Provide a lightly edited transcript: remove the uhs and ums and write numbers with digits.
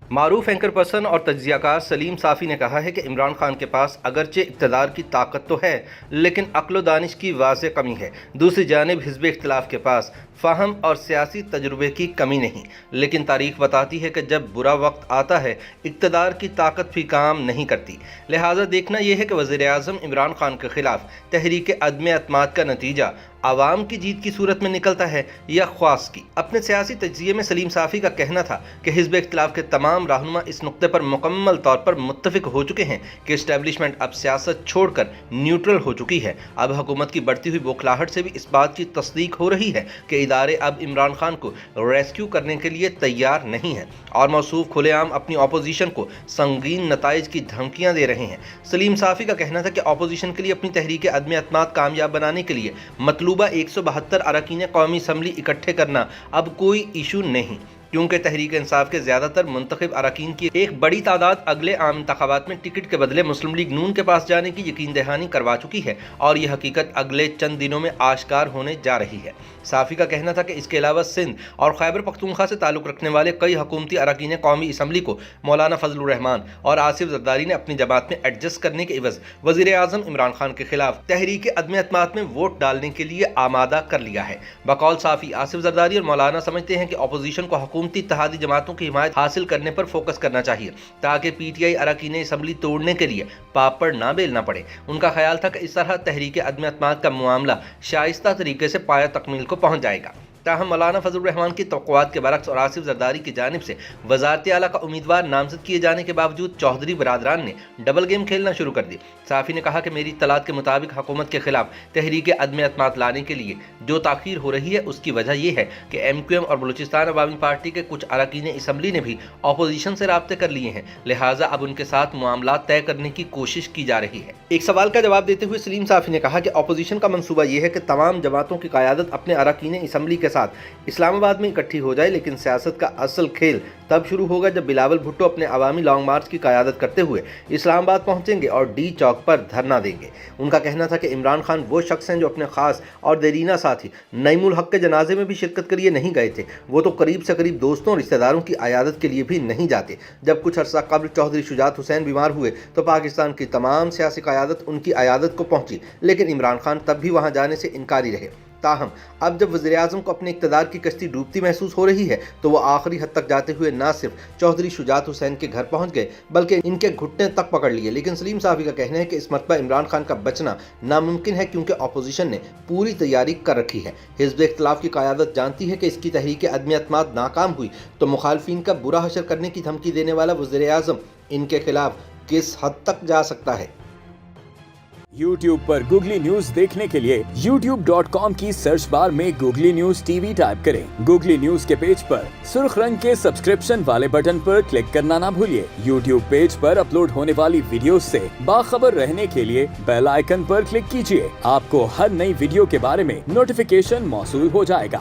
معروف anchor person اور تجزیہ کار سلیم صافی نے کہا ہے کہ عمران خان کے پاس اگرچہ اقتدار کی طاقت تو ہے لیکن عقل و دانش کی واضح کمی ہے۔ دوسری جانب حزب اختلاف کے پاس فہم اور سیاسی تجربے کی کمی نہیں، لیکن تاریخ بتاتی ہے کہ جب برا وقت آتا ہے اقتدار کی طاقت بھی کام نہیں کرتی۔ لہٰذا دیکھنا یہ ہے کہ وزیر اعظم عمران خان کے خلاف تحریک عدم اعتماد کا نتیجہ عوام کی جیت کی صورت میں نکلتا ہے یا خواص کی۔ اپنے سیاسی تجزیے میں سلیم صافی کا کہنا تھا کہ حزب اختلاف کے تمام رہنما اس نقطے پر مکمل طور پر متفق ہو چکے ہیں کہ اسٹیبلشمنٹ اب سیاست چھوڑ کر نیوٹرل ہو چکی ہے۔ اب حکومت کی بڑھتی ہوئی بوکھلاہٹ سے بھی اس بات کی تصدیق ہو رہی ہے کہ ادارے اب عمران خان کو ریسکیو کرنے کے لیے تیار نہیں ہیں اور موصوف کھلے عام اپنی اپوزیشن کو سنگین نتائج کی دھمکیاں دے رہے ہیں۔ سلیم صافی کا کہنا تھا کہ اپوزیشن کے لیے اپنی تحریک عدم اعتماد کامیاب بنانے کے لیے مطلوبہ 172 اراکین قومی اسمبلی اکٹھے کرنا اب کوئی ایشو نہیں، کیونکہ تحریک انصاف کے زیادہ تر منتخب اراکین کی ایک بڑی تعداد اگلے عام انتخابات میں ٹکٹ کے بدلے مسلم لیگ نون کے پاس جانے کی یقین دہانی کروا چکی ہے اور یہ حقیقت اگلے چند دنوں میں آشکار ہونے جا رہی ہے۔ صافی کا کہنا تھا کہ اس کے علاوہ سندھ اور خیبر پختونخوا سے تعلق رکھنے والے کئی حکومتی اراکین قومی اسمبلی کو مولانا فضل الرحمان اور آصف زرداری نے اپنی جماعت میں ایڈجسٹ کرنے کے عوض وزیر اعظم عمران خان کے خلاف تحریک عدم اعتماد میں ووٹ ڈالنے کے لیے آمادہ کر لیا ہے۔ بقول صافی، آصف زرداری اور مولانا سمجھتے ہیں کہ اپوزیشن کو حکومتی اتحادی جماعتوں کی حمایت حاصل کرنے پر فوکس کرنا چاہیے تاکہ پی ٹی آئی اراکین اسمبلی توڑنے کے لیے پاپڑ نہ بیلنا پڑے۔ ان کا خیال تھا کہ اس طرح تحریک عدم اعتماد کا معاملہ شائستہ طریقے سے پایہ تکمیل کو پہنچ جائے گا۔ تاہم مولانا فضل الرحمان کی توقعات کے برعکس اور آصف زرداری کی جانب سے وزارت اعلیٰ کا امیدوار نامزد کیے جانے کے باوجود چودھری برادران نے ڈبل گیم کھیلنا شروع کر دی۔ صافی نے کہا کہ میری اطلاعات کے مطابق حکومت کے خلاف تحریک عدم اعتماد لانے کے لیے جو تاخیر ہو رہی ہے اس کی وجہ یہ ہے کہ ایم کیو ایم اور بلوچستان عوامی پارٹی کے کچھ اراکین اسمبلی نے بھی اپوزیشن سے رابطے کر لیے ہیں، لہٰذا اب ان کے ساتھ معاملات طے کرنے کی کوشش کی جا رہی ہے۔ ایک سوال کا جواب دیتے ہوئے سلیم صافی نے کہا کہ اپوزیشن کا منصوبہ یہ ہے کہ تمام جماعتوں کی قیادت اپنے اراکین اسمبلی کے ساتھ اسلام آباد میں اکٹھی ہو جائے، لیکن سیاست کا اصل کھیل تب شروع ہوگا جب بلاول بھٹو اپنے عوامی لانگ مارچ کی قیادت کرتے ہوئے اسلام آباد پہنچیں گے اور ڈی چوک پر دھرنا دیں گے۔ ان کا کہنا تھا کہ عمران خان وہ شخص ہیں جو اپنے خاص اور دیرینہ ساتھی نعیم الحق کے جنازے میں بھی شرکت کے لیے نہیں گئے تھے۔ وہ تو قریب سے قریب دوستوں اور رشتہ داروں کی عیادت کے لیے بھی نہیں جاتے۔ جب کچھ عرصہ قبل چودھری شجاعت حسین بیمار ہوئے تو پاکستان کی تمام سیاسی قیادت ان کی عیادت کو پہنچی، لیکن عمران خان تب بھی وہاں جانے سے انکاری رہے۔ تاہم اب جب وزیر اعظم کو اپنے اقتدار کی کشتی ڈوبتی محسوس ہو رہی ہے تو وہ آخری حد تک جاتے ہوئے نہ صرف چودھری شجاعت حسین کے گھر پہنچ گئے بلکہ ان کے گھٹنے تک پکڑ لیے۔ لیکن سلیم صافی کا کہنا ہے کہ اس مرتبہ عمران خان کا بچنا ناممکن ہے کیونکہ اپوزیشن نے پوری تیاری کر رکھی ہے۔ حزب اختلاف کی قیادت جانتی ہے کہ اس کی تحریک عدم اعتماد ناکام ہوئی تو مخالفین کا برا حشر کرنے کی دھمکی دینے والا وزیر اعظم ان کے خلاف کس حد تک جا سکتا ہے۔ YouTube پر گوگلی نیوز دیکھنے کے لیے youtube.com کی سرچ بار میں googly news T V type کریں۔ گوگلی نیوز کے پیج پر سرخ رنگ کے سبسکرپشن والے بٹن پر کلک کرنا نہ بھولیے۔ YouTube پیج پر اپلوڈ ہونے والی ویڈیوز سے باخبر رہنے کے لیے بیل آئیکن پر کلک کیجیے۔ آپ کو ہر نئی ویڈیو کے بارے میں نوٹیفیکیشن موصول ہو جائے گا۔